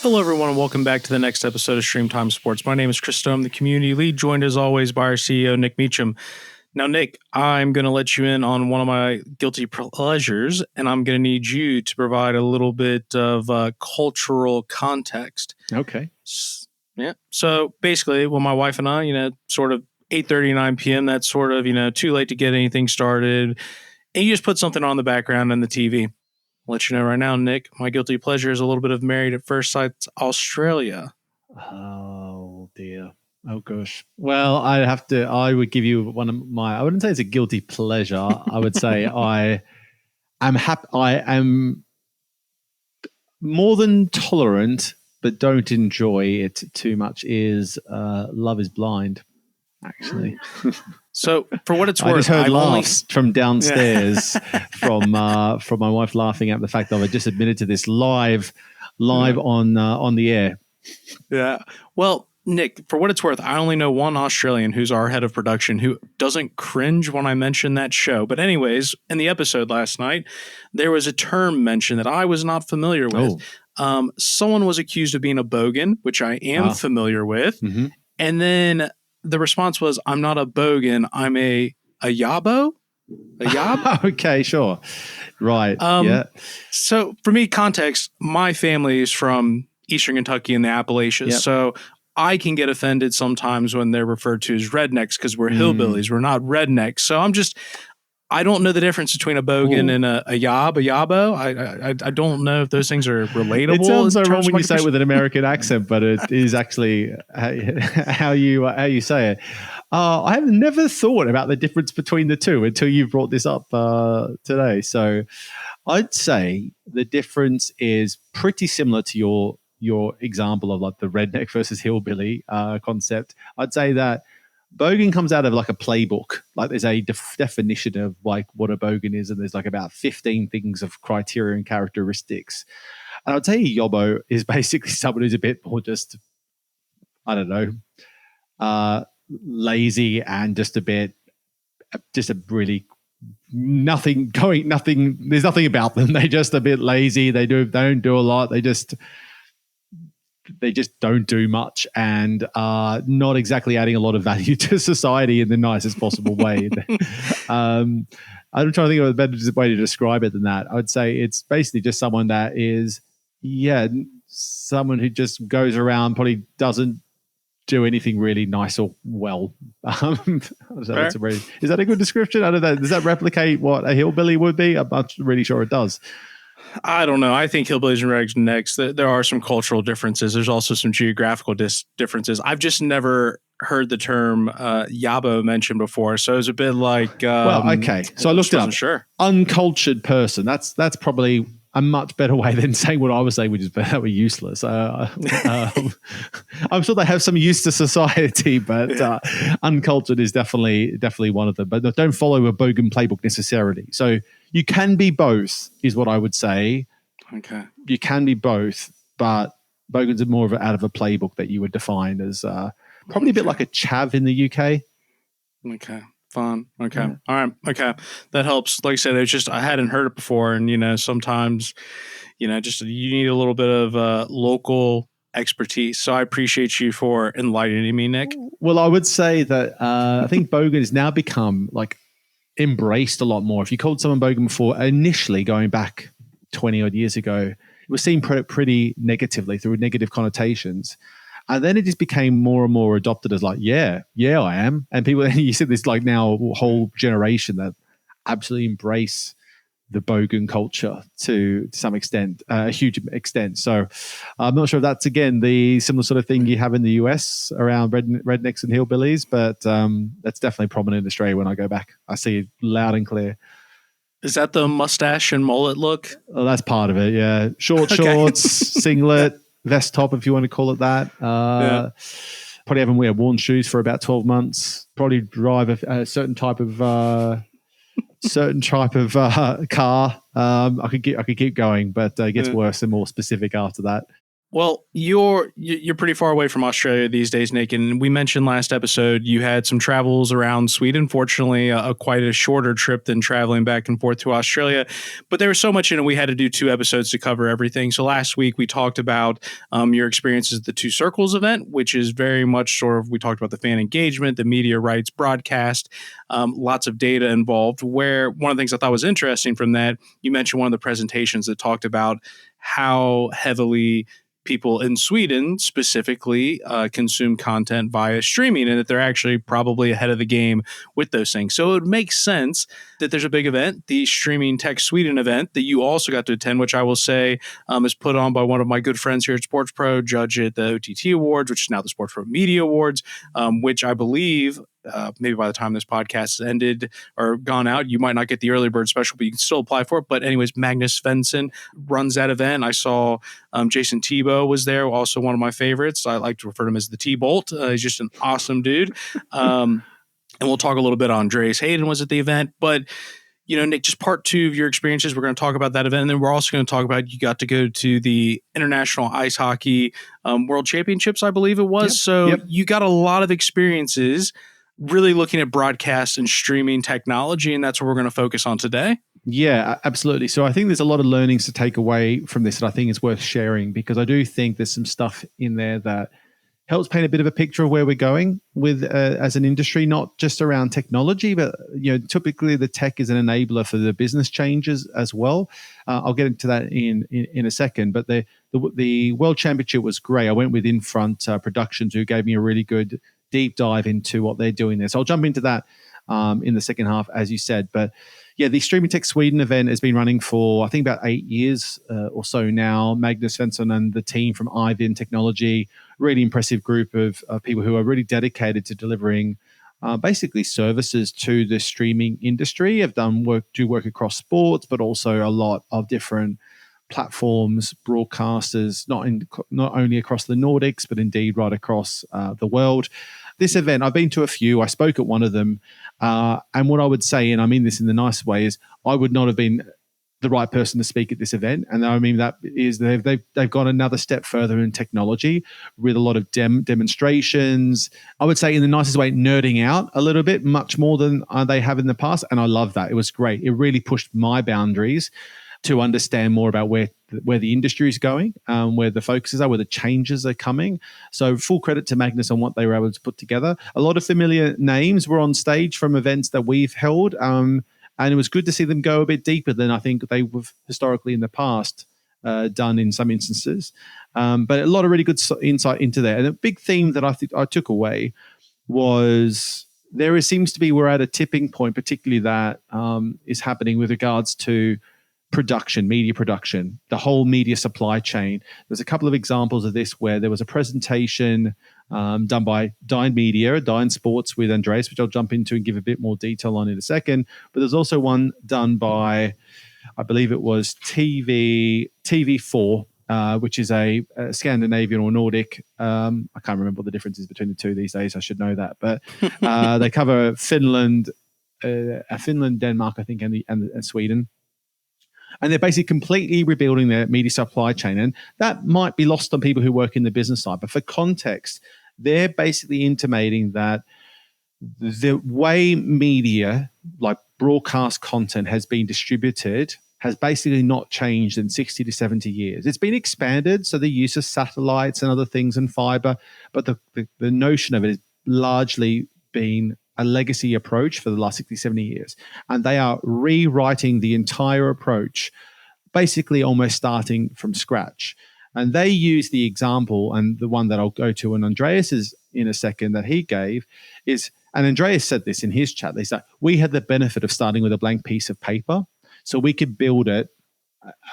Hello, everyone, and welcome back to the next episode of StreamTime Sports. My name is Christo. I'm the community lead, joined as always by our CEO, Nick Meacham. Now, Nick, I'm going to let you in on one of my guilty pleasures, and I'm going to need you to provide a little bit of cultural context. Okay. Yeah. So basically, when my wife and I, sort of 8:30, 9 p.m., that's sort of, too late to get anything started. And you just put something on the background on the TV. I'll let you know right now, Nick, my guilty pleasure is a little bit of Married at First Sight Australia. Oh, dear. Oh, gosh. Well, I would give you one of my, I wouldn't say it's a guilty pleasure. I would say I am more than tolerant, but don't enjoy it too much is Love is Blind, actually. So for what it's worth, I just heard laughs from downstairs from my wife laughing at the fact that I just admitted to this live on the air. Yeah. Well, Nick, for what it's worth, I only know one Australian who's our head of production who doesn't cringe when I mention that show. But anyways, in the episode last night, there was a term mentioned that I was not familiar with. Someone was accused of being a bogan, which I am familiar with. Mm-hmm. And then the response was, I'm not a bogan, I'm a yabo? A yob? Okay, sure. Right. Yeah. So for me, context, my family is from Eastern Kentucky in the Appalachians. Yep. So I can get offended sometimes when they're referred to as rednecks because we're hillbillies. We're not rednecks. So I don't know the difference between a bogan and a yob, a yabo. I don't know if those things are relatable. It sounds so wrong when you say it with an American accent, but it is actually how you say it. I have never thought about the difference between the two until you brought this up today. So I'd say the difference is pretty similar to your example of like the redneck versus hillbilly concept. I'd say that bogan comes out of like a playbook. Like there's a definition of like what a bogan is, and there's like about 15 things of criteria and characteristics. And I'd say a yobbo is basically someone who's a bit more just, I don't know, lazy and just a really nothing. There's nothing about them. They're just a bit lazy. They don't do a lot. They just don't do much and are not exactly adding a lot of value to society in the nicest possible way. I'm trying to think of a better way to describe it than that. I would say it's basically just someone that is, someone who just goes around, probably doesn't do anything really nice or well. Is that a good description? I don't know. Does that replicate what a hillbilly would be? I'm not really sure it does. I don't know. I think hillbillies and rednecks, there are some cultural differences. There's also some geographical differences. I've just never heard the term yabo mentioned before, so it's a bit like. Okay. So I looked it up. Sure. Uncultured person. That's probably a much better way than saying what I was saying, which is that we're useless. I'm sure they have some use to society, but uncultured is definitely one of them. But don't follow a bogan playbook necessarily. So you can be both, is what I would say. Okay. You can be both, but bogans are more of out of a playbook that you would define as probably a bit like a chav in the UK. Okay. Fun. Okay. Yeah. All right. Okay. That helps. Like I said, it's just, I hadn't heard it before. And, sometimes, just you need a little bit of local expertise. So I appreciate you for enlightening me, Nick. Well, I would say that I think bogan has now become like embraced a lot more. If you called someone bogan before, initially going back 20 odd years ago, it was seen pretty negatively through negative connotations. And then it just became more and more adopted as like, yeah, I am. And people, you see this like now whole generation that absolutely embrace the bogan culture to some extent, a huge extent. So I'm not sure if that's, again, the similar sort of thing you have in the US around rednecks and hillbillies, but that's definitely prominent in Australia when I go back. I see it loud and clear. Is that the mustache and mullet look? Oh, that's part of it, yeah. Shorts, singlet, vest top, if you want to call it that. Probably haven't worn shoes for about 12 months. Probably drive a certain type of car. I could keep going, but it gets worse and more specific after that. Well, you're pretty far away from Australia these days, Nick. And we mentioned last episode you had some travels around Sweden. Fortunately, quite a shorter trip than traveling back and forth to Australia. But there was so much in it. We had to do 2 episodes to cover everything. So last week we talked about your experiences at the Two Circles event, which is very much sort of, we talked about the fan engagement, the media rights broadcast, lots of data involved. Where one of the things I thought was interesting from that, you mentioned one of the presentations that talked about how heavily people in Sweden specifically consume content via streaming, and that they're actually probably ahead of the game with those things. So it makes sense that there's a big event, the Streaming Tech Sweden event, that you also got to attend, which I will say is put on by one of my good friends here at Sports Pro, judge at the OTT Awards, which is now the Sports Pro Media Awards, which I believe maybe by the time this podcast has ended or gone out, you might not get the early bird special, but you can still apply for it. But anyways, Magnus Svensson runs that event. I saw Jason Tebow was there, also one of my favorites. I like to refer to him as the T-Bolt. He's just an awesome dude. And we'll talk a little bit. Andreas Hayden was at the event, but Nick, just part 2 of your experiences. We're going to talk about that event. And then we're also going to talk about, you got to go to the International Ice Hockey World Championships, I believe it was. You got a lot of experiences really looking at broadcast and streaming technology. And that's what we're going to focus on today. Yeah, absolutely. So I think there's a lot of learnings to take away from this that I think is worth sharing, because I do think there's some stuff in there that helps paint a bit of a picture of where we're going with as an industry, not just around technology, but typically the tech is an enabler for the business changes as well. I'll get into that in a second. But the World Championship was great. I went with Infront Productions, who gave me a really good deep dive into what they're doing there. So I'll jump into that in the second half, as you said. But yeah, the Streaming Tech Sweden event has been running for, I think, about 8 years or so now. Magnus Svensson and the team from DYN Technology, really impressive group of people who are really dedicated to delivering basically services to the streaming industry. Have done work across sports, but also a lot of different platforms, broadcasters, not only across the Nordics, but indeed right across the world. This event, I've been to a few. I spoke at one of them. And what I would say, and I mean this in the nice way, is I would not have been the right person to speak at this event. And I mean that is they've gone another step further in technology with a lot of demonstrations. I would say in the nicest way, nerding out a little bit, much more than they have in the past. And I love that. It was great. It really pushed my boundaries to understand more about where the industry is going, where the focuses are, where the changes are coming. So full credit to Magnus on what they were able to put together. A lot of familiar names were on stage from events that we've held, and it was good to see them go a bit deeper than I think they have historically in the past done in some instances. But a lot of really good insight into there. And a big theme that I think I took away was seems to be we're at a tipping point, particularly that is happening with regards to production, media production, the whole media supply chain. There's a couple of examples of this where there was a presentation done by Dine Media, DYN Sports with Andreas, which I'll jump into and give a bit more detail on in a second. But there's also one done by, I believe it was TV4, which is a Scandinavian or Nordic. I can't remember what the difference is between the two these days. I should know that. But they cover Finland, Denmark, I think, and Sweden. And they're basically completely rebuilding their media supply chain. And that might be lost on people who work in the business side. But for context, they're basically intimating that the way media, like broadcast content, has been distributed has basically not changed in 60 to 70 years. It's been expanded, so the use of satellites and other things and fiber, but the notion of it has largely been a legacy approach for the last 60, 70 years. And they are rewriting the entire approach, basically almost starting from scratch. And they use the example, and the one that I'll go to, and Andreas is in a second, that he gave is, and Andreas said this in his chat, they said, we had the benefit of starting with a blank piece of paper, so we could build it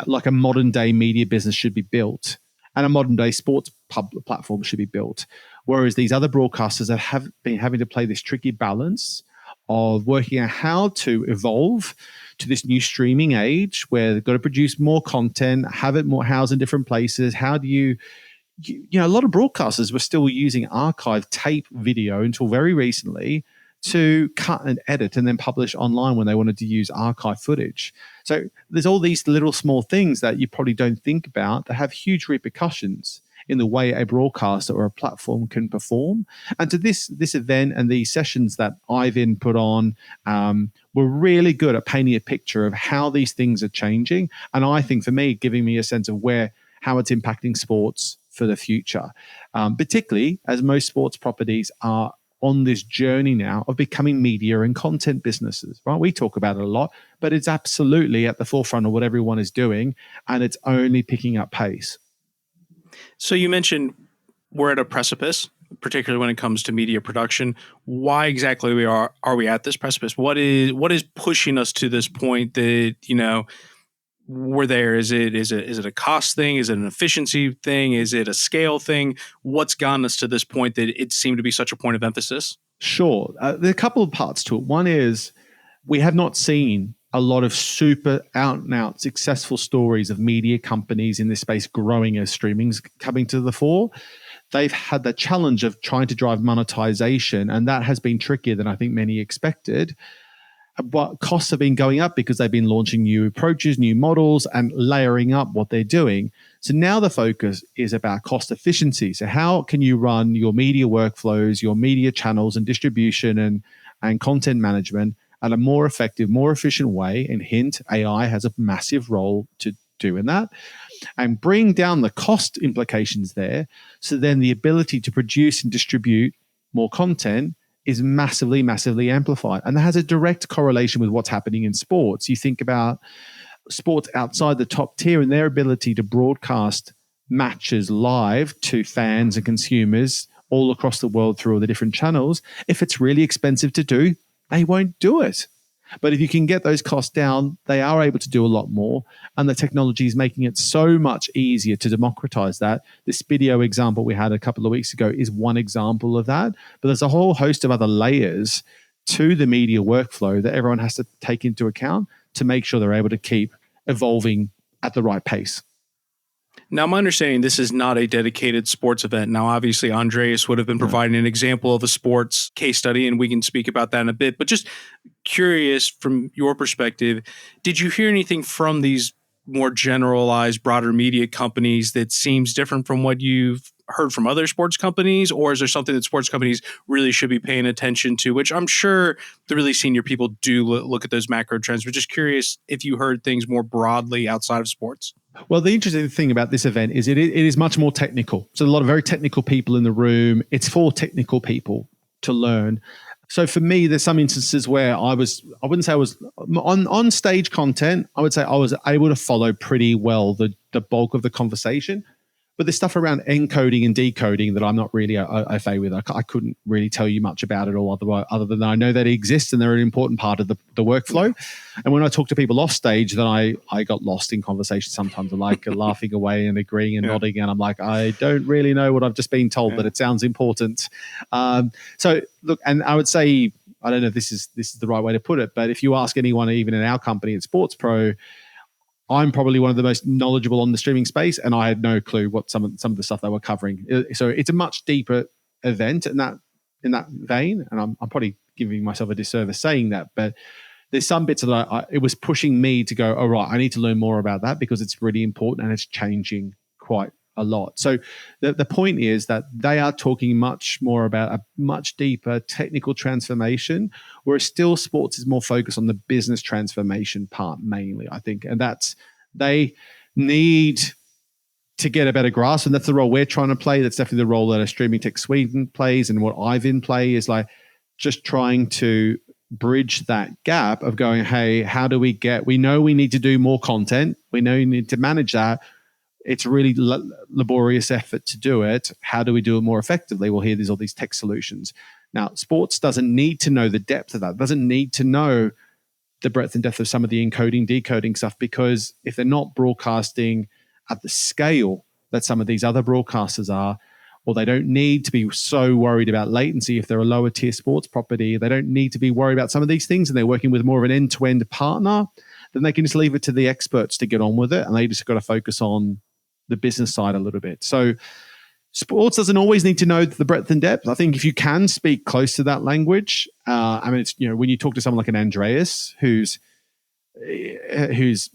like a modern day media business should be built, and a modern day sports platform should be built. Whereas these other broadcasters that have been having to play this tricky balance of working out how to evolve to this new streaming age where they've got to produce more content, have it more housed in different places. How do you know, a lot of broadcasters were still using archive tape video until very recently to cut and edit and then publish online when they wanted to use archive footage. So there's all these little small things that you probably don't think about that have huge repercussions. in the way a broadcaster or a platform can perform. And to this event and these sessions that Ivan put on were really good at painting a picture of how these things are changing. And I think for me, giving me a sense of how it's impacting sports for the future, particularly as most sports properties are on this journey now of becoming media and content businesses, right? We talk about it a lot, but it's absolutely at the forefront of what everyone is doing, and it's only picking up pace. So you mentioned we're at a precipice, particularly when it comes to media production. Why exactly are we at this precipice? What is pushing us to this point that, we're there? Is it a cost thing? Is it an efficiency thing? Is it a scale thing? What's gotten us to this point that it seemed to be such a point of emphasis? Sure. There are a couple of parts to it. One is we have not seen a lot of super out and out successful stories of media companies in this space growing as streaming's coming to the fore. They've had the challenge of trying to drive monetization, and that has been trickier than I think many expected. But costs have been going up because they've been launching new approaches, new models, and layering up what they're doing. So now the focus is about cost efficiency. So how can you run your media workflows, your media channels and distribution and content management at a more effective, more efficient way? And hint, AI has a massive role to do in that. And bring down the cost implications there. So then the ability to produce and distribute more content is massively, massively amplified. And that has a direct correlation with what's happening in sports. You think about sports outside the top tier and their ability to broadcast matches live to fans and consumers all across the world through all the different channels. If it's really expensive to do, they won't do it. But if you can get those costs down, they are able to do a lot more. And the technology is making it so much easier to democratize that. This video example we had a couple of weeks ago is one example of that. But there's a whole host of other layers to the media workflow that everyone has to take into account to make sure they're able to keep evolving at the right pace. Now, my understanding, this is not a dedicated sports event. Now, obviously, Andreas would have been providing an example of a sports case study, and we can speak about that in a bit. But just curious, from your perspective, did you hear anything from these more generalized, broader media companies that seems different from what you've heard from other sports companies? Or is there something that sports companies really should be paying attention to, which I'm sure the really senior people do look at those macro trends, but just curious if you heard things more broadly outside of sports? Well, the interesting thing about this event is it is much more technical. So a lot of very technical people in the room. It's for technical people to learn. So for me, there's some instances where I wouldn't say I was on stage content. I would say I was able to follow pretty well the bulk of the conversation. But there's stuff around encoding and decoding that I'm not really au fait with. I couldn't really tell you much about it all other than I know that it exists and they're an important part of the workflow. And when I talk to people off stage, then I got lost in conversation sometimes. I like laughing away and agreeing and nodding. And I'm like, I don't really know what I've just been told, but it sounds important. So look, and I would say, I don't know if this is the right way to put it, but if you ask anyone, even in our company at Sports Pro, I'm probably one of the most knowledgeable on the streaming space, and I had no clue what some of the stuff they were covering. So it's a much deeper event in that vein, and I'm probably giving myself a disservice saying that, but there's some bits that it was pushing me to go, all right, I need to learn more about that because it's really important and it's changing quite a lot. So the point is that they are talking much more about a much deeper technical transformation, whereas still sports is more focused on the business transformation part mainly, I think. And they need to get a better grasp, and that's the role we're trying to play. That's definitely the role that a Streaming Tech Sweden plays, and what Ivan play is like just trying to bridge that gap of going, hey, how do we know we need to do more content. We know you need to manage that. It's a really laborious effort to do it. How do we do it more effectively? Well, there's all these tech solutions. Now, sports doesn't need to know the depth of that. It doesn't need to know the breadth and depth of some of the encoding, decoding stuff, because if they're not broadcasting at the scale that some of these other broadcasters are, or they don't need to be so worried about latency if they're a lower tier sports property, they don't need to be worried about some of these things, and they're working with more of an end-to-end partner, then they can just leave it to the experts to get on with it, and they just got to focus on the business side a little bit. So sports doesn't always need to know the breadth and depth. I think if you can speak close to that language, it's, when you talk to someone like an Andreas, who's he's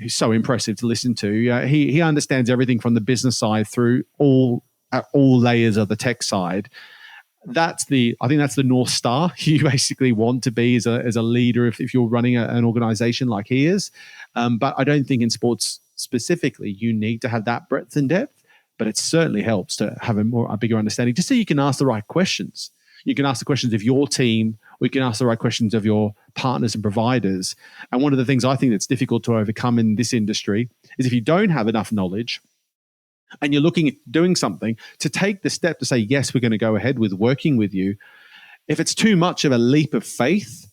so impressive to listen to. He understands everything from the business side through all layers of the tech side. I think that's the North Star you basically want to be as a leader if you're running an organization like he is. But I don't think in sports specifically you need to have that breadth and depth, but it certainly helps to have a bigger understanding, just so you can ask the right questions. You can ask the questions of your team, or you can ask the right questions of your partners and providers. And one of the things I think that's difficult to overcome in this industry is if you don't have enough knowledge and you're looking at doing something, to take the step to say, yes, we're going to go ahead with working with you. If it's too much of a leap of faith,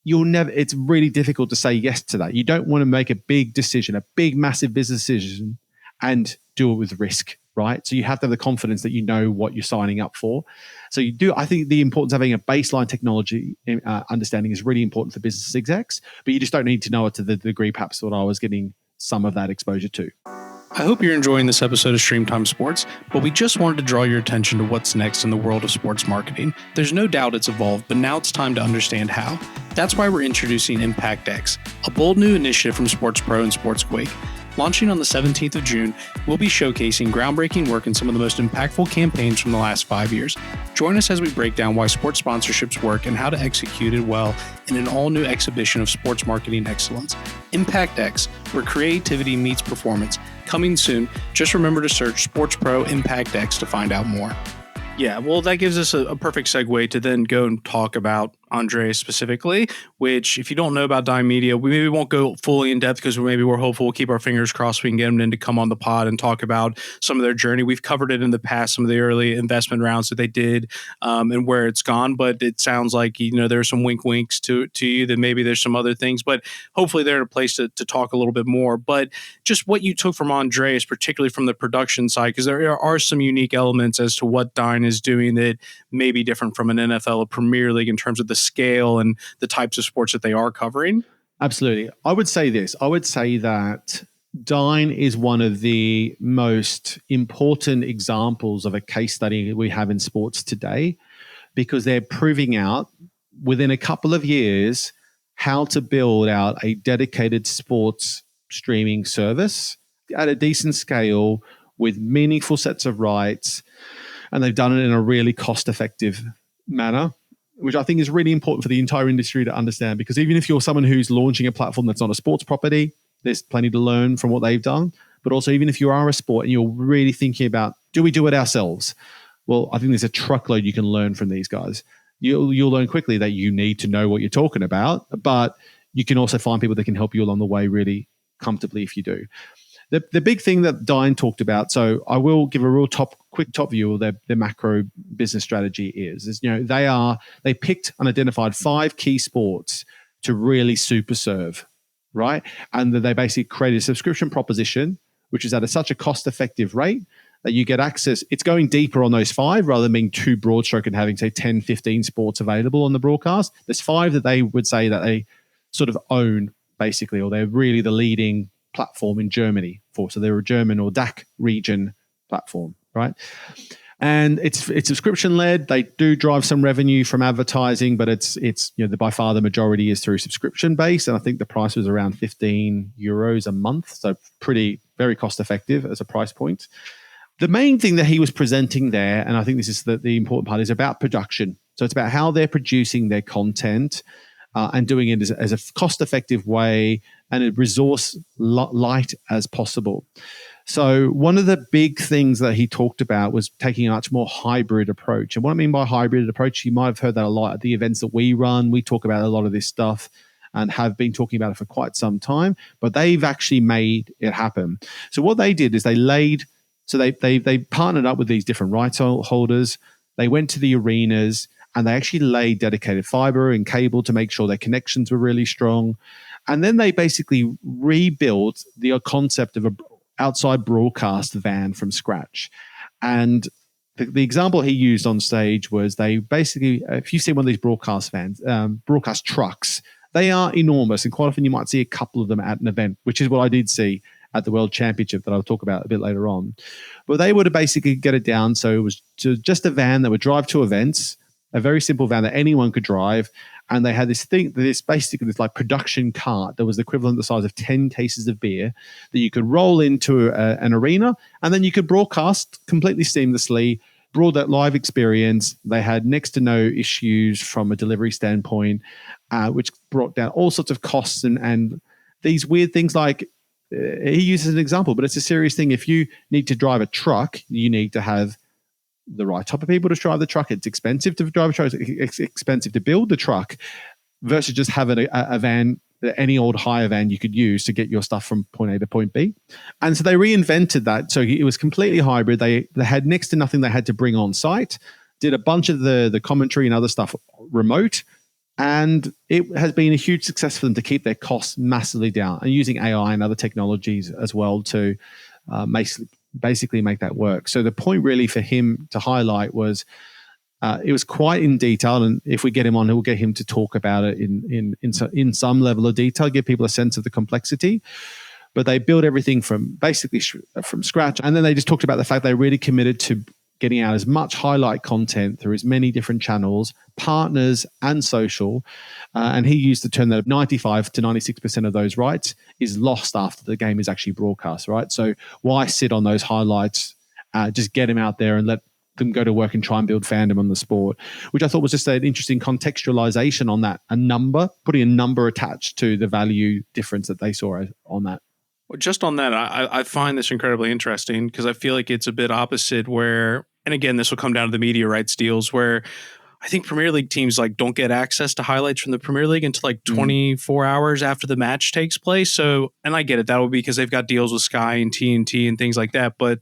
it's really difficult to say yes to that. You don't want to make a big decision, a big, massive business decision, and do it with risk, right? So you have to have the confidence that you know what you're signing up for. So I think the importance of having a baseline technology understanding is really important for business execs, but you just don't need to know it to the degree perhaps what I was getting some of that exposure to. I hope you're enjoying this episode of StreamTime Sports, but we just wanted to draw your attention to what's next in the world of sports marketing. There's no doubt it's evolved, but now it's time to understand how. That's why we're introducing Impact X, a bold new initiative from Sports Pro and Sportsquake. Launching on the 17th of June, we'll be showcasing groundbreaking work in some of the most impactful campaigns from the last 5 years. Join us as we break down why sports sponsorships work and how to execute it well in an all-new exhibition of sports marketing excellence. Impact X, where creativity meets performance. Coming soon. Just remember to search Sports Pro Impact X to find out more. Yeah, well, that gives us a perfect segue to then go and talk about Andreas specifically, which if you don't know about Dine Media, we maybe won't go fully in depth because we're hopeful we'll keep our fingers crossed we can get them in to come on the pod and talk about some of their journey. We've covered it in the past, some of the early investment rounds that they did and where it's gone, but it sounds like, there are some wink winks to you that maybe there's some other things, but hopefully they're in a place to talk a little bit more. But just what you took from Andreas, particularly from the production side, because there are some unique elements as to what Dine is doing that may be different from an NFL or Premier League in terms of the scale and the types of sports that they are covering. Absolutely. I would say this. I would say that Dine is one of the most important examples of a case study we have in sports today, because they're proving out within a couple of years how to build out a dedicated sports streaming service at a decent scale with meaningful sets of rights. And they've done it in a really cost-effective manner, which I think is really important for the entire industry to understand, because even if you're someone who's launching a platform that's not a sports property, there's plenty to learn from what they've done. But also, even if you are a sport and you're really thinking about, do we do it ourselves? Well, I think there's a truckload you can learn from these guys. You'll learn quickly that you need to know what you're talking about, but you can also find people that can help you along the way really comfortably if you do. The big thing that Dine talked about, so I will give a real quick top view of their macro business strategy is they picked and identified 5 key sports to really super serve, right? And they basically created a subscription proposition, which is at such a cost-effective rate that you get access. It's going deeper on those 5 rather than being too broad stroke and having, say, 10, 15 sports available on the broadcast. There's 5 that they would say that they sort of own, basically, or they're really the leading platform in Germany for. So they're a German or DACH region platform, right? And it's subscription led. They do drive some revenue from advertising, but it's by far the majority is through subscription based. And I think the price was around €15 a month, so very cost effective as a price point. The main thing that he was presenting there, and I think this is the important part, is about production. So it's about how they're producing their content and doing it as a cost-effective way and a resource light as possible. So one of the big things that he talked about was taking a much more hybrid approach. And what I mean by hybrid approach, you might have heard that a lot at the events that we run. We talk about a lot of this stuff and have been talking about it for quite some time, but they've actually made it happen. So what they did is they partnered up with these different rights holders. They went to the arenas and they actually laid dedicated fiber and cable to make sure their connections were really strong. And then they basically rebuilt the concept of an outside broadcast van from scratch. And the example he used on stage was they basically, if you see one of these broadcast vans, broadcast trucks, they are enormous. And quite often you might see a couple of them at an event, which is what I did see at the World Championship that I'll talk about a bit later on. But they would basically get it down. So it was just a van that would drive to events, a very simple van that anyone could drive, And they had this like production cart that was the equivalent the size of 10 cases of beer that you could roll into an arena, and then you could broadcast completely seamlessly, broad that live experience. They had next to no issues from a delivery standpoint, which brought down all sorts of costs and these weird things like, he uses an example, but it's a serious thing. If you need to drive a truck, you need to have the right type of people to drive the truck. It's expensive to drive a truck. It's expensive to build the truck versus just having a van, any old hire van you could use to get your stuff from point A to point B. And so they reinvented that. So it was completely hybrid. They had next to nothing they had to bring on site, did a bunch of the commentary and other stuff remote. And it has been a huge success for them to keep their costs massively down, and using AI and other technologies as well to basically make that work. So the point really for him to highlight was it was quite in detail, and if we get him on, we'll get him to talk about it in some level of detail, give people a sense of the complexity. But they built everything from scratch, and then they just talked about the fact they really committed to getting out as much highlight content through as many different channels, partners, and social. And he used the term that 95 to 96% of those rights is lost after the game is actually broadcast, right? So why sit on those highlights? Just get them out there and let them go to work and try and build fandom on the sport, which I thought was just an interesting contextualization on that, putting a number attached to the value difference that they saw on that. Well, just on that, I find this incredibly interesting because I feel like it's a bit opposite where, and again, this will come down to the media rights deals where I think Premier League teams like don't get access to highlights from the Premier League until like 24 hours after the match takes place. So, and I get it, that would be because they've got deals with Sky and TNT and things like that. But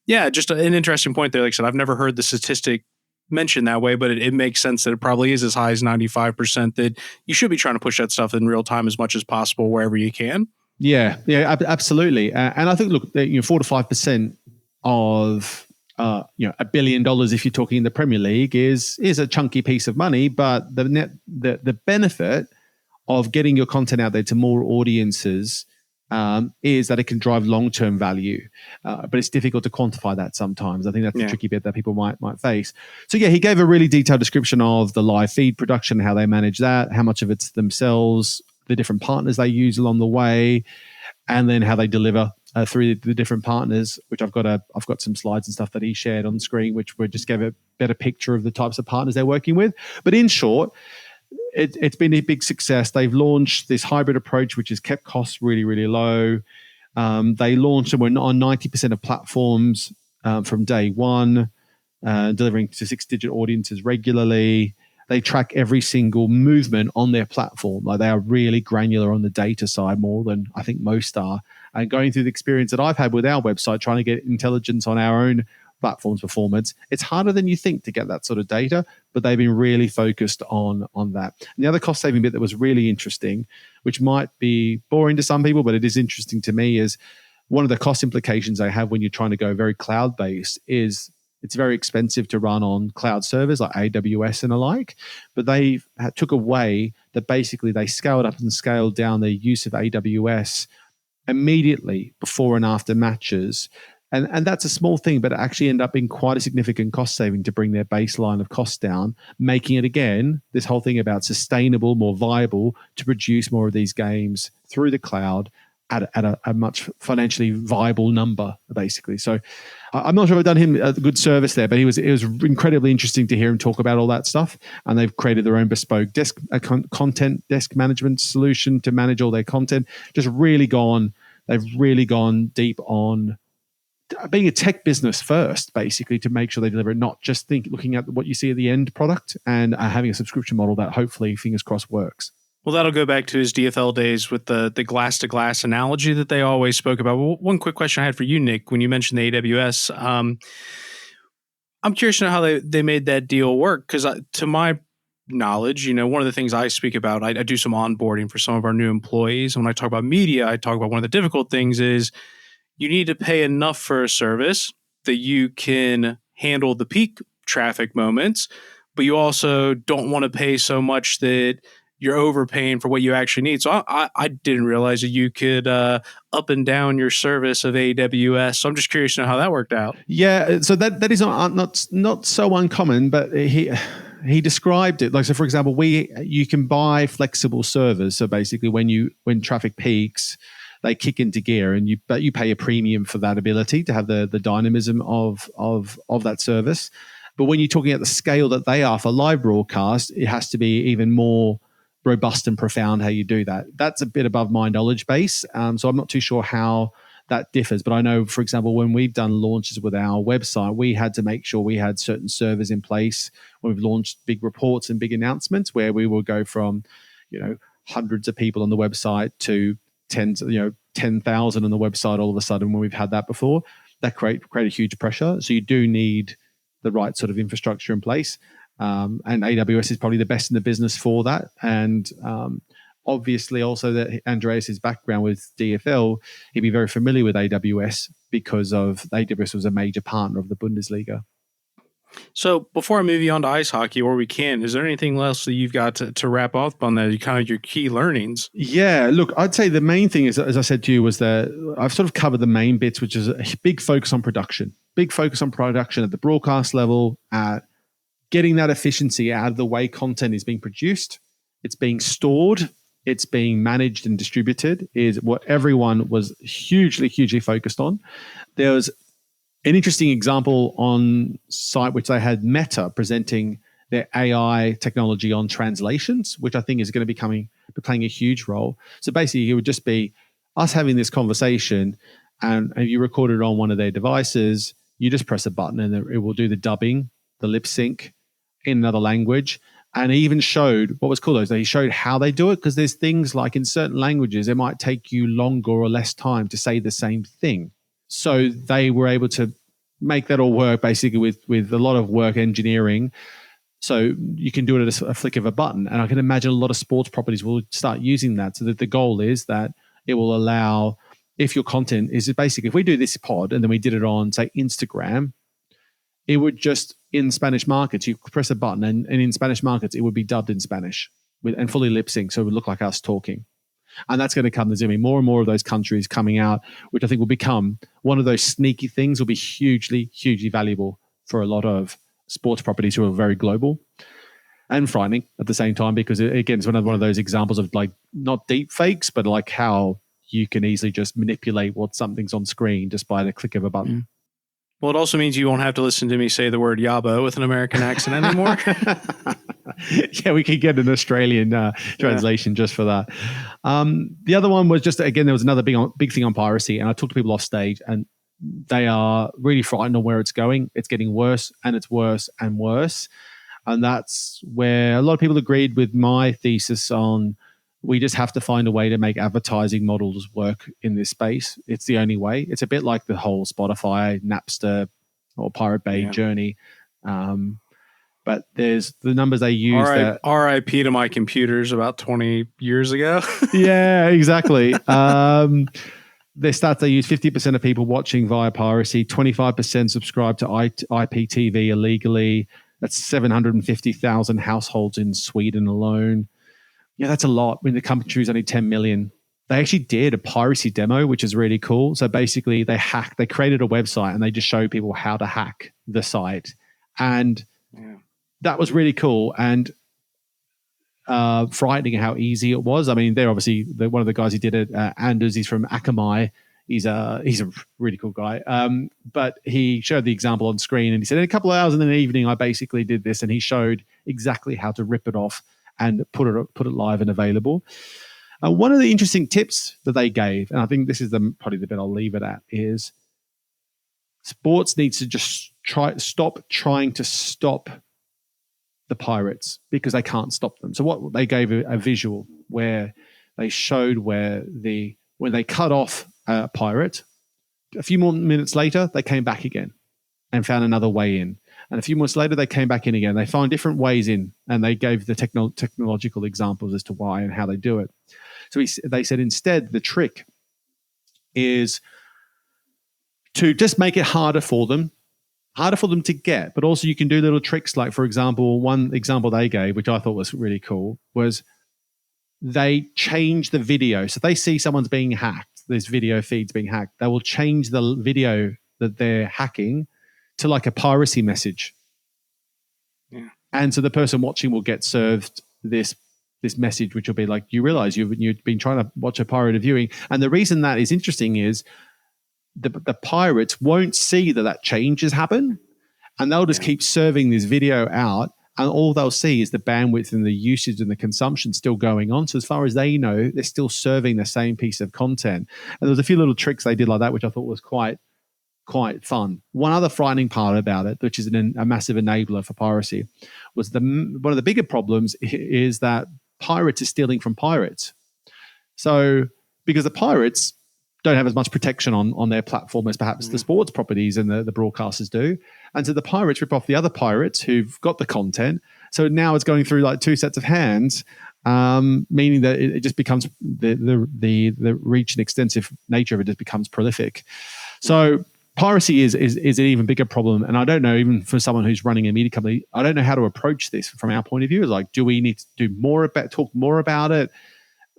yeah, just an interesting point there. Like I said, I've never heard the statistic mentioned that way, but it makes sense that it probably is as high as 95% that you should be trying to push that stuff in real time as much as possible wherever you can. Yeah, absolutely. And I think, look, 4 to 5% of $1 billion, if you're talking in the Premier League, is a chunky piece of money. But the benefit of getting your content out there to more audiences is that it can drive long-term value. But it's difficult to quantify that sometimes. I think that's the tricky bit that people might face. So yeah, he gave a really detailed description of the live feed production, how they manage that, how much of it's themselves, the different partners they use along the way, and then how they deliver through the different partners, which I've got some slides and stuff that he shared on screen, which would just give a better picture of the types of partners they're working with. But in short, it's been a big success. They've launched this hybrid approach, which has kept costs really, really low. They launched and we're on 90% of platforms from day one, delivering to 6-digit audiences regularly. They track every single movement on their platform. Like, they are really granular on the data side, more than I think most are. And going through the experience that I've had with our website, trying to get intelligence on our own platform's performance, it's harder than you think to get that sort of data, but they've been really focused on that. And the other cost saving bit that was really interesting, which might be boring to some people, but it is interesting to me, is one of the cost implications they have when you're trying to go very cloud-based is it's very expensive to run on cloud servers like AWS and alike, but they took away that basically they scaled up and scaled down their use of AWS immediately before and after matches. And that's a small thing, but it actually ended up being quite a significant cost saving to bring their baseline of costs down, making it, again, this whole thing about sustainable, more viable to produce more of these games through the cloud at a much financially viable number, basically. So I'm not sure if I've done him a good service there, but it was incredibly interesting to hear him talk about all that stuff. And they've created their own bespoke content desk management solution to manage all their content. They've really gone deep on being a tech business first, basically, to make sure they deliver it, not just looking at what you see at the end product, and having a subscription model that hopefully, fingers crossed, works. Well, that'll go back to his DFL days with the glass-to-glass analogy that they always spoke about. Well, one quick question I had for you, Nick, when you mentioned the AWS, I'm curious to know how they made that deal work, because to my knowledge, one of the things I speak about, I do some onboarding for some of our new employees. And when I talk about media, I talk about one of the difficult things is you need to pay enough for a service that you can handle the peak traffic moments, but you also don't want to pay so much that you're overpaying for what you actually need. So I didn't realize that you could up and down your service of AWS. So I'm just curious to know how that worked out. Yeah, so that is not so uncommon, but he described it like, so for example, you can buy flexible servers. So basically when traffic peaks, they kick into gear, and you pay a premium for that ability to have the dynamism of that service. But when you're talking at the scale that they are for live broadcast, it has to be even more robust and profound how you do that. That's a bit above my knowledge base. So I'm not too sure how that differs. But I know, for example, when we've done launches with our website, we had to make sure we had certain servers in place when we've launched big reports and big announcements, where we will go from, hundreds of people on the website to 10,000 on the website all of a sudden when we've had that before. That created huge pressure. So you do need the right sort of infrastructure in place. And AWS is probably the best in the business for that. And obviously also that Andreas's background with DFL, he'd be very familiar with AWS because of AWS was a major partner of the Bundesliga. So before I move you on to ice hockey, or we can, is there anything else that you've got to wrap up on that, kind of your key learnings? Yeah, look, I'd say the main thing is, as I said to you, was that I've sort of covered the main bits, which is a big focus on production. Big focus on production at the broadcast level, at getting that efficiency out of the way content is being produced, it's being stored, it's being managed and distributed, is what everyone was hugely, hugely focused on. There was an interesting example on site, which they had Meta presenting their AI technology on translations, which I think is going to be playing a huge role. So basically, it would just be us having this conversation, and if you record it on one of their devices, you just press a button and it will do the dubbing, the lip sync in another language. And he even showed what was cool, though. He showed how they do it, because there's things like in certain languages, it might take you longer or less time to say the same thing. So they were able to make that all work basically with a lot of work engineering. So you can do it at a flick of a button. And I can imagine a lot of sports properties will start using that. So that the goal is that it will allow, if your content is basically, if we do this pod and then we did it on, say, Instagram, it would just, in Spanish markets, you press a button and in Spanish markets, it would be dubbed in Spanish and fully lip sync. So it would look like us talking. And that's going to come. There's going to be more and more of those countries coming out, which I think will become one of those sneaky things, will be hugely, hugely valuable for a lot of sports properties who are very global and frightening at the same time, because again, it's one of those examples of like not deep fakes, but like how you can easily just manipulate what something's on screen just by the click of a button. Mm. Well, it also means you won't have to listen to me say the word yabo with an American accent anymore. Yeah, we could get an Australian translation just for that. The other one was just, again, there was another big thing on piracy, and I talked to people off stage, and they are really frightened on where it's going. It's getting worse, and it's worse and worse. And that's where a lot of people agreed with my thesis on, we just have to find a way to make advertising models work in this space. It's the only way. It's a bit like the whole Spotify, Napster, or Pirate Bay journey. But there's the numbers they use. RIP to my computers about 20 years ago. Yeah, exactly. Their stats, they use 50% of people watching via piracy, 25% subscribe to IPTV illegally. That's 750,000 households in Sweden alone. Yeah, that's a lot. I mean, the country is only 10 million. They actually did a piracy demo, which is really cool. So basically, they created a website and they just show people how to hack the site. And that was really cool and frightening how easy it was. I mean, they're obviously one of the guys who did it, Anders, he's from Akamai. He's a really cool guy. But he showed the example on screen and he said, in a couple of hours in the evening, I basically did this, and he showed exactly how to rip it off and put it live and available. One of the interesting tips that they gave, and I think this is probably the bit I'll leave it at, is sports needs to just stop trying to stop the pirates, because they can't stop them. So what they gave a visual where they showed when they cut off a pirate, a few more minutes later, they came back again and found another way in. And a few months later, they came back in again. They found different ways in, and they gave the technological examples as to why and how they do it. So they said instead, the trick is to just make it harder for them to get. But also you can do little tricks like, for example, one example they gave, which I thought was really cool, was they change the video. So they see someone's being hacked, this video feed's being hacked. They will change the video that they're hacking to like a piracy message. Yeah. And so the person watching will get served this message, which will be like, you realize you've been trying to watch a pirated viewing. And the reason that is interesting is the pirates won't see that change has happened, and they'll just keep serving this video out, and all they'll see is the bandwidth and the usage and the consumption still going on. So as far as they know, they're still serving the same piece of content. And there's a few little tricks they did like that, which I thought was quite fun. One other frightening part about it, which is a massive enabler for piracy, was one of the bigger problems is that pirates are stealing from pirates. So because the pirates don't have as much protection on their platform as perhaps the sports properties and the broadcasters do. And so the pirates rip off the other pirates who've got the content. So now it's going through like two sets of hands, meaning that it just becomes the reach and extensive nature of it just becomes prolific. So piracy is an even bigger problem. And I don't know, even for someone who's running a media company, I don't know how to approach this from our point of view. It's like, do we need to talk more about it?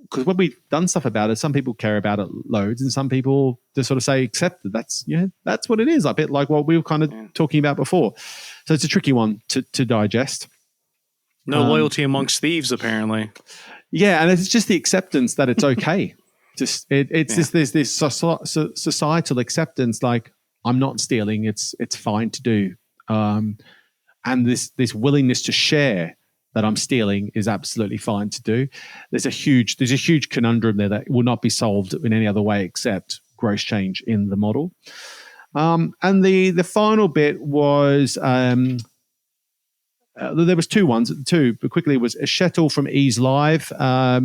Because when we've done stuff about it, some people care about it loads, and some people just sort of say, accept that that's what it is. A bit like what we were kind of talking about before. So it's a tricky one to digest. No loyalty amongst thieves, apparently. Yeah, and it's just the acceptance that it's okay. There's this societal acceptance, like, I'm not stealing. It's fine to do, and this willingness to share that I'm stealing is absolutely fine to do. There's a huge conundrum there that will not be solved in any other way except gross change in the model. And the final bit was there was two, but quickly was Shettle from Ease Live,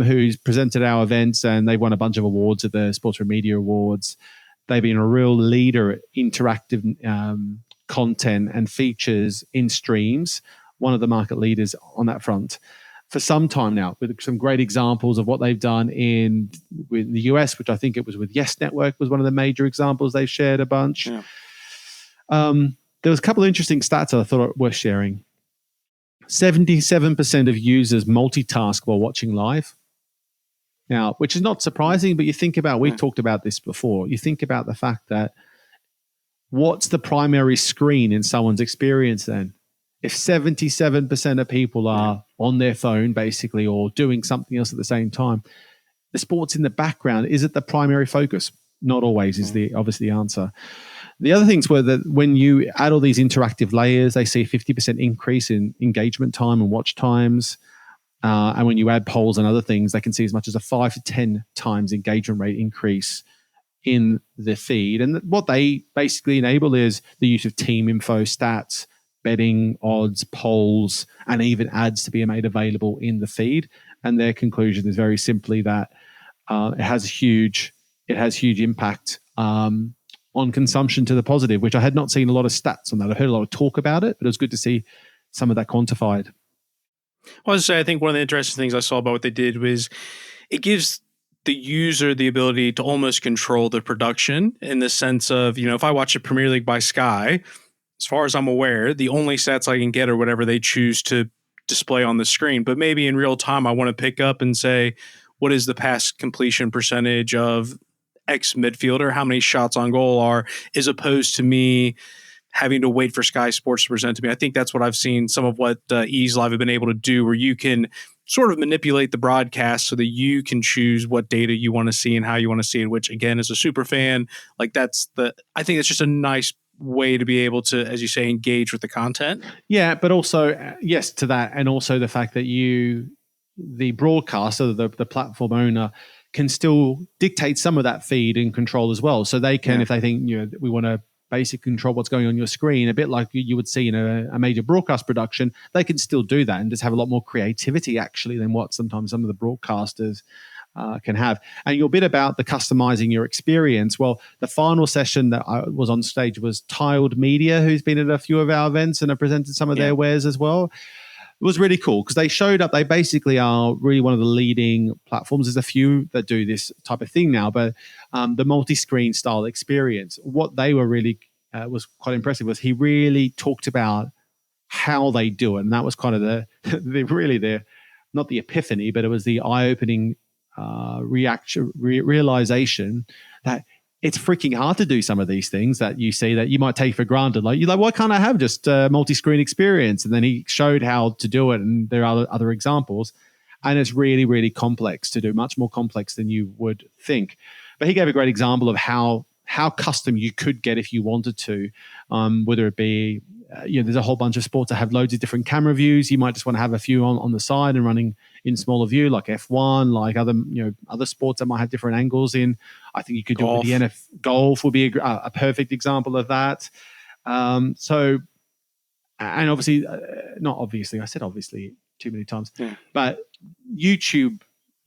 who's presented our events, and they won a bunch of awards at the Sports Media Awards. They've been a real leader at interactive content and features in streams, one of the market leaders on that front for some time now, with some great examples of what they've done with the US, which I think it was with Yes Network was one of the major examples they shared a bunch. Yeah. There was a couple of interesting stats that I thought were worth sharing. 77% of users multitask while watching live. Now, which is not surprising, but you think about, we've talked about this before, you think about the fact that what's the primary screen in someone's experience then? If 77% of people are on their phone, basically, or doing something else at the same time, the sport's in the background. Is it the primary focus? Not always is obviously the answer. The other things were that when you add all these interactive layers, they see a 50% increase in engagement time and watch times. And when you add polls and other things, they can see as much as a 5 to 10 times engagement rate increase in the feed. And what they basically enable is the use of team info, stats, betting, odds, polls, and even ads to be made available in the feed. And their conclusion is very simply that it has huge impact on consumption to the positive, which I had not seen a lot of stats on that. I heard a lot of talk about it, but it was good to see some of that quantified. Well, I was say, I think one of the interesting things I saw about what they did was it gives the user the ability to almost control the production, in the sense of, if I watch a Premier League by Sky, as far as I'm aware, the only stats I can get are whatever they choose to display on the screen. But maybe in real time, I want to pick up and say, what is the pass completion percentage of X midfielder? How many shots on goal are, as opposed to me having to wait for Sky Sports to present to me. I think that's what I've seen some of what Ease Live have been able to do, where you can sort of manipulate the broadcast so that you can choose what data you want to see and how you want to see it, which again, as a super fan, like I think it's just a nice way to be able to, as you say, engage with the content. Yeah, but also, yes, to that. And also the fact that the broadcaster, the platform owner, can still dictate some of that feed and control as well. So they can, if they think, we want to basically control what's going on your screen, a bit like you would see in a major broadcast production, they can still do that and just have a lot more creativity actually than what sometimes some of the broadcasters can have. And your bit about the customizing your experience, well, the final session that I was on stage was Dine Media, who's been at a few of our events and have presented some of their wares as well. It was really cool because they showed up. They basically are really one of the leading platforms. There's a few that do this type of thing now, but the multi-screen style experience, what they were really was quite impressive was he really talked about how they do it. And that was kind of the not the epiphany, but it was the eye-opening realization that it's freaking hard to do some of these things that you see that you might take for granted. Like, you're like, why can't I have just a multi-screen experience? And then he showed how to do it, and there are other examples. And it's really, really complex to do, much more complex than you would think. But he gave a great example of how custom you could get if you wanted to, whether it be, there's a whole bunch of sports that have loads of different camera views. You might just want to have a few on the side and running in smaller view, like F1, like other sports that might have different angles in. I think you could do it with the golf would be a perfect example of that. And obviously, not obviously, I said obviously too many times, but YouTube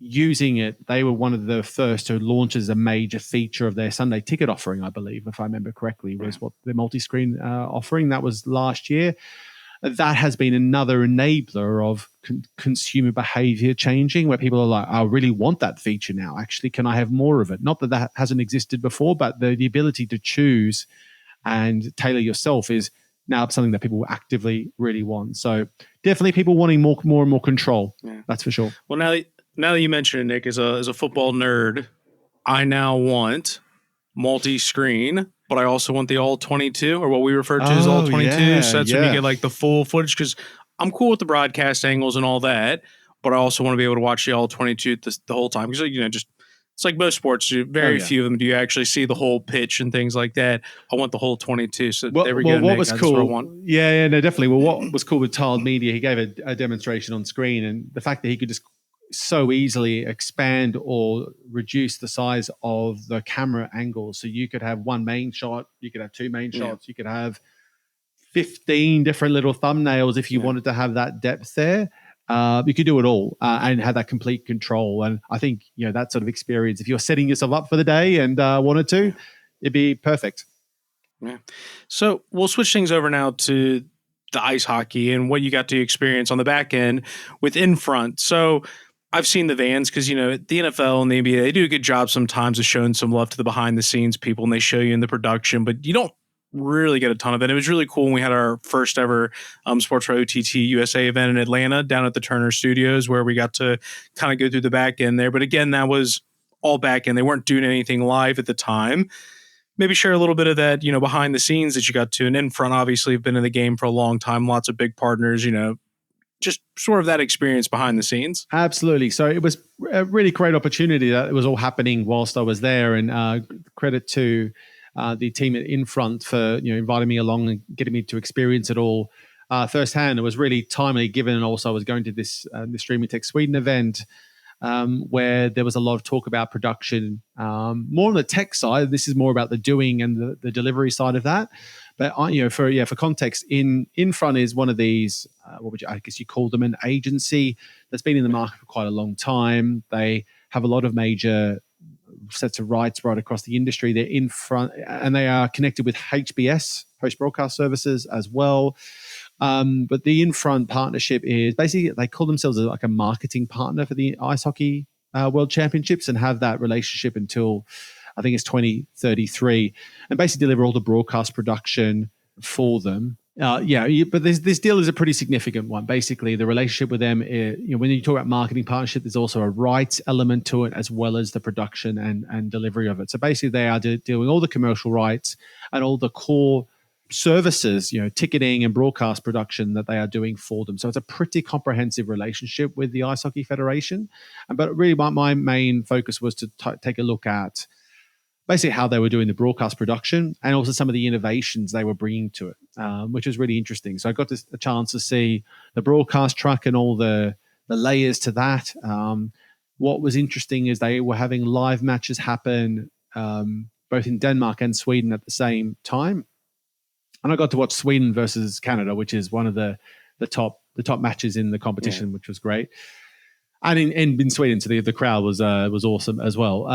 using it, they were one of the first to launch as a major feature of their Sunday ticket offering, I believe, if I remember correctly, was what the multi-screen offering. That was last year. That has been another enabler of consumer behavior changing, where people are like, I really want that feature now. Actually, can I have more of it? Not that hasn't existed before, but the ability to choose and tailor yourself is now something that people actively really want. So definitely people wanting more and more control. Yeah. That's for sure. Well, now that you mention it, Nick, as a football nerd, I now want multi-screen, but I also want the all 22, or what we refer to as all 22. Yeah, so that's when you get like the full footage, because I'm cool with the broadcast angles and all that, but I also want to be able to watch the all 22 the whole time, because just it's like most sports, very few of them do you actually see the whole pitch and things like that. I want the whole 22. So there we go. What was cool? Yeah, no, definitely. Well, what was cool with Dine Media, he gave a demonstration on screen, and the fact that he could just so easily expand or reduce the size of the camera angle. So you could have one main shot, you could have two main shots, you could have 15 different little thumbnails if you wanted to have that depth there. You could do it all and have that complete control. And I think, that sort of experience, if you're setting yourself up for the day and wanted to, it'd be perfect. Yeah. So we'll switch things over now to the ice hockey and what you got to experience on the back end with Infront. So I've seen the vans because, the NFL and the NBA, they do a good job sometimes of showing some love to the behind the scenes people, and they show you in the production, but you don't really get a ton of it. It was really cool when we had our first ever Sports for OTT USA event in Atlanta down at the Turner Studios, where we got to kind of go through the back end there. But again, that was all back end. They weren't doing anything live at the time. Maybe share a little bit of that, behind the scenes that you got to. And Infront obviously have been in the game for a long time, lots of big partners, just sort of that experience behind the scenes. Absolutely. So it was a really great opportunity that it was all happening whilst I was there, and credit to the team at Infront for inviting me along and getting me to experience it all firsthand. It was really timely, given, and also I was going to this the Streaming Tech Sweden event where there was a lot of talk about production, more on the tech side. This is more about the doing and the delivery side of that. But for context, Infront is one of these, I guess you call them an agency that's been in the market for quite a long time. They have a lot of major sets of rights right across the industry. They're Infront, and they are connected with HBS, Host Broadcast Services, as well. But the Infront partnership is basically, they call themselves like a marketing partner for the Ice Hockey World Championships, and have that relationship until I think it's 2033, and basically deliver all the broadcast production for them. But this deal is a pretty significant one. Basically, the relationship with them, when you talk about marketing partnership, there's also a rights element to it, as well as the production and delivery of it. So basically, they are doing all the commercial rights and all the core services, ticketing and broadcast production that they are doing for them. So it's a pretty comprehensive relationship with the Ice Hockey Federation. But really, my main focus was to take a look at basically how they were doing the broadcast production, and also some of the innovations they were bringing to it, which was really interesting. So I got a chance to see the broadcast truck and all the layers to that. What was interesting is they were having live matches happen both in Denmark and Sweden at the same time. And I got to watch Sweden versus Canada, which is one of the top matches in the competition, which was great. And in Sweden, so the crowd was awesome as well.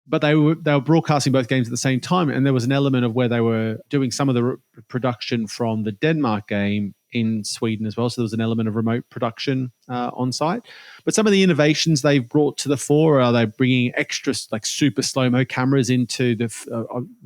But they were broadcasting both games at the same time, and there was an element of where they were doing some of the production from the Denmark game in Sweden as well. So there was an element of remote production on site. But some of the innovations they've brought to the fore are they bringing extra like super slow-mo cameras into the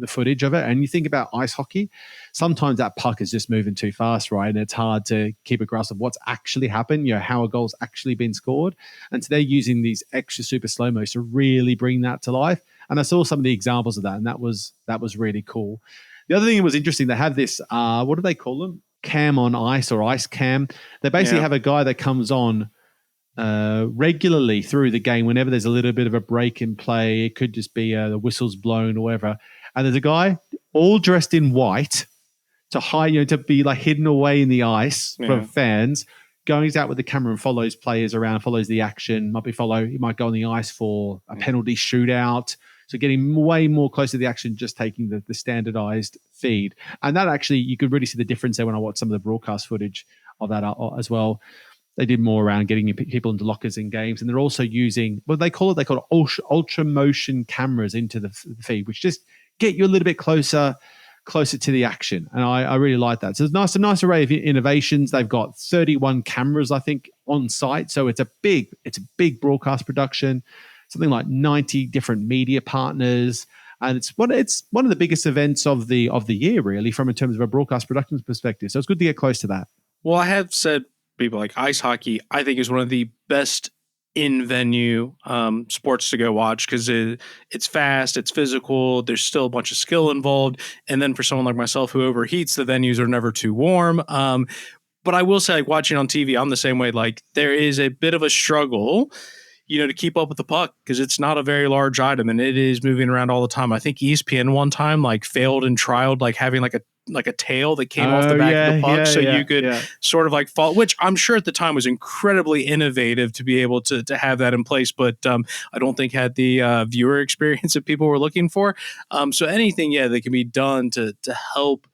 footage of it. And you think about ice hockey, sometimes that puck is just moving too fast, right? And it's hard to keep a grasp of what's actually happened, how a goal's actually been scored. And so they're using these extra super slow-mos to really bring that to life. And I saw some of the examples of that, and that was really cool. The other thing that was interesting, they have this, what do they call them? Cam on ice or ice cam. They basically have a guy that comes on regularly through the game whenever there's a little bit of a break in play. It could just be the whistle's blown or whatever. And there's a guy all dressed in white to hide, to be like hidden away in the ice from fans, goes out with the camera and follows players around, follows the action. He might go on the ice for a penalty shootout. So getting way more close to the action, just taking the standardized feed. And that actually, you could really see the difference there when I watched some of the broadcast footage of that as well. They did more around getting people into lockers in games. And they're also using, what they call it ultra motion cameras into the feed, which just get you a little bit closer to the action. And I really like that. So it's a nice array of innovations. They've got 31 cameras, I think, on site. So it's a big broadcast production. Something like 90 different media partners, and it's one of the biggest events of the year, really, in terms of a broadcast production perspective. So it's good to get close to that. Well, I have said people like ice hockey, I think, is one of the best in-venue sports to go watch because it's fast, it's physical, there's still a bunch of skill involved, and then for someone like myself who overheats, the venues are never too warm. But I will say, like, watching on TV, I'm the same way. Like, there is a bit of a struggle to keep up with the puck because it's not a very large item and it is moving around all the time. I think ESPN one time failed and trialed having a tail that came off the back of the puck you could sort of fall, which I'm sure at the time was incredibly innovative to be able to have that in place, but I don't think had the viewer experience that people were looking for. So anything that can be done to help,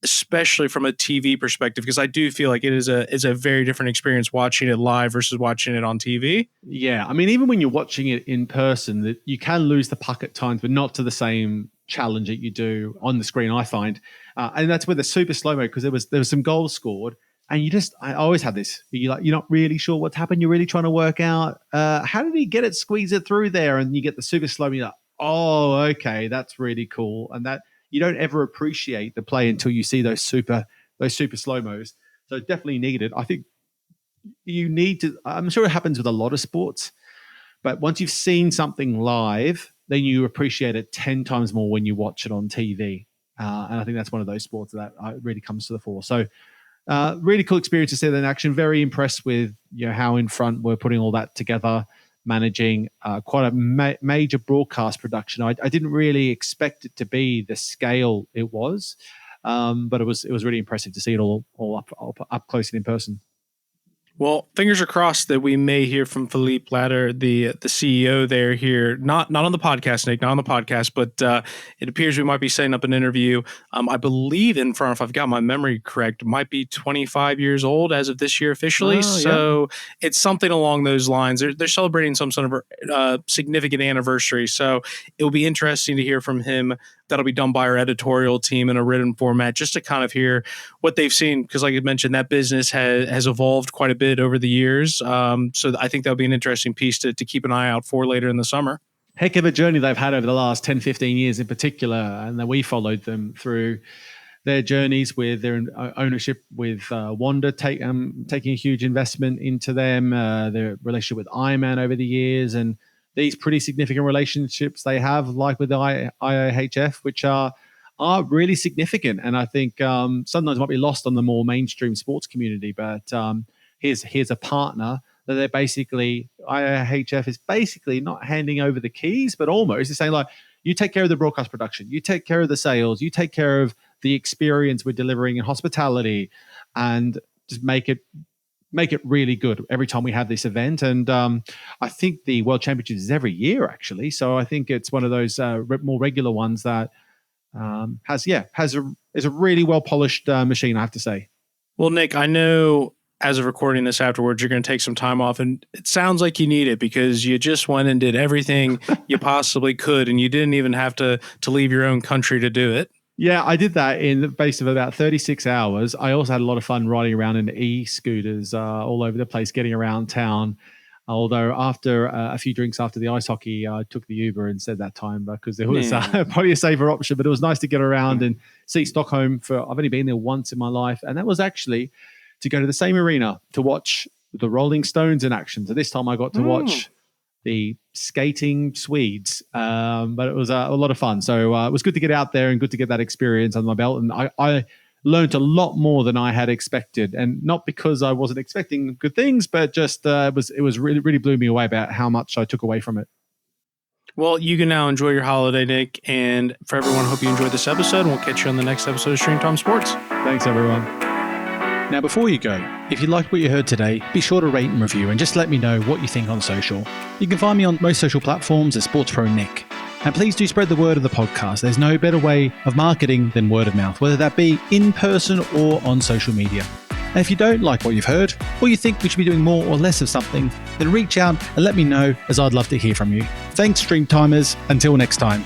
especially from a TV perspective, because I do feel like it is a very different experience watching it live versus watching it on TV. Yeah, I mean, even when you're watching it in person, that you can lose the puck at times, but not to the same challenge that you do on the screen, I find. And that's where the super slow-mo, because there was some goals scored, and I always have this. You're not really sure what's happened. You're really trying to work out, how did he get it, squeeze it through there? And you get the super slow-mo, you're like, oh, okay, that's really cool. And that, you don't ever appreciate the play until you see those super slow-mos. So definitely needed. I think you need to, I'm sure it happens with a lot of sports, but once you've seen something live, then you appreciate it 10 times more when you watch it on TV. And I think that's one of those sports that really comes to the fore. So really cool experience to see that in action. Very impressed with how Infront were putting all that together, managing quite a major broadcast production. I didn't really expect it to be the scale it was, but it was really impressive to see it all up close and in person. Well, fingers are crossed that we may hear from Philippe Latter, the CEO there here, not on the podcast, Nick, not on the podcast, but it appears we might be setting up an interview. I believe Infront, if I've got my memory correct, might be 25 years old as of this year officially. So it's something along those lines. They're celebrating some sort of significant anniversary. So it will be interesting to hear from him. That'll be done by our editorial team in a written format, just to kind of hear what they've seen. Because like I mentioned, that business has evolved quite a bit over the years. So I think that'll be an interesting piece to keep an eye out for later in the summer. Heck of a journey they've had over the last 10, 15 years in particular. And then we followed them through their journeys with their ownership with Wanda, taking a huge investment into them, their relationship with Ironman over the years, and these pretty significant relationships they have, like with the IIHF, which are really significant. And I think sometimes might be lost on the more mainstream sports community. But here's a partner that they're basically, IIHF is basically not handing over the keys, but almost it's saying, like, you take care of the broadcast production, you take care of the sales, you take care of the experience we're delivering in hospitality, and just make it really good every time we have this event. And I think the World Championships is every year, actually. So I think it's one of those more regular ones that is a really well polished machine, I have to say. Well, Nick, I know as of recording this afterwards, you're going to take some time off, and it sounds like you need it because you just went and did everything you possibly could, and you didn't even have to leave your own country to do it. Yeah, I did that in the base of about 36 hours. I also had a lot of fun riding around in e-scooters all over the place, getting around town. Although after a few drinks after the ice hockey, I took the Uber instead that time because it was probably a safer option. But it was nice to get around and see Stockholm. I've only been there once in my life, and that was actually to go to the same arena to watch the Rolling Stones in action. So this time I got to watch the skating Swedes. But it was a lot of fun. So it was good to get out there and good to get that experience under my belt. And I learned a lot more than I had expected, and not because I wasn't expecting good things, but just it was really, really blew me away about how much I took away from it. Well, you can now enjoy your holiday, Nick. And for everyone, I hope you enjoyed this episode, and we'll catch you on the next episode of StreamTime Sports. Thanks, everyone. Now, before you go, if you liked what you heard today, be sure to rate and review and just let me know what you think on social. You can find me on most social platforms as SportsProNick. And please do spread the word of the podcast. There's no better way of marketing than word of mouth, whether that be in person or on social media. And if you don't like what you've heard, or you think we should be doing more or less of something, then reach out and let me know, as I'd love to hear from you. Thanks, Streamtimers. Until next time.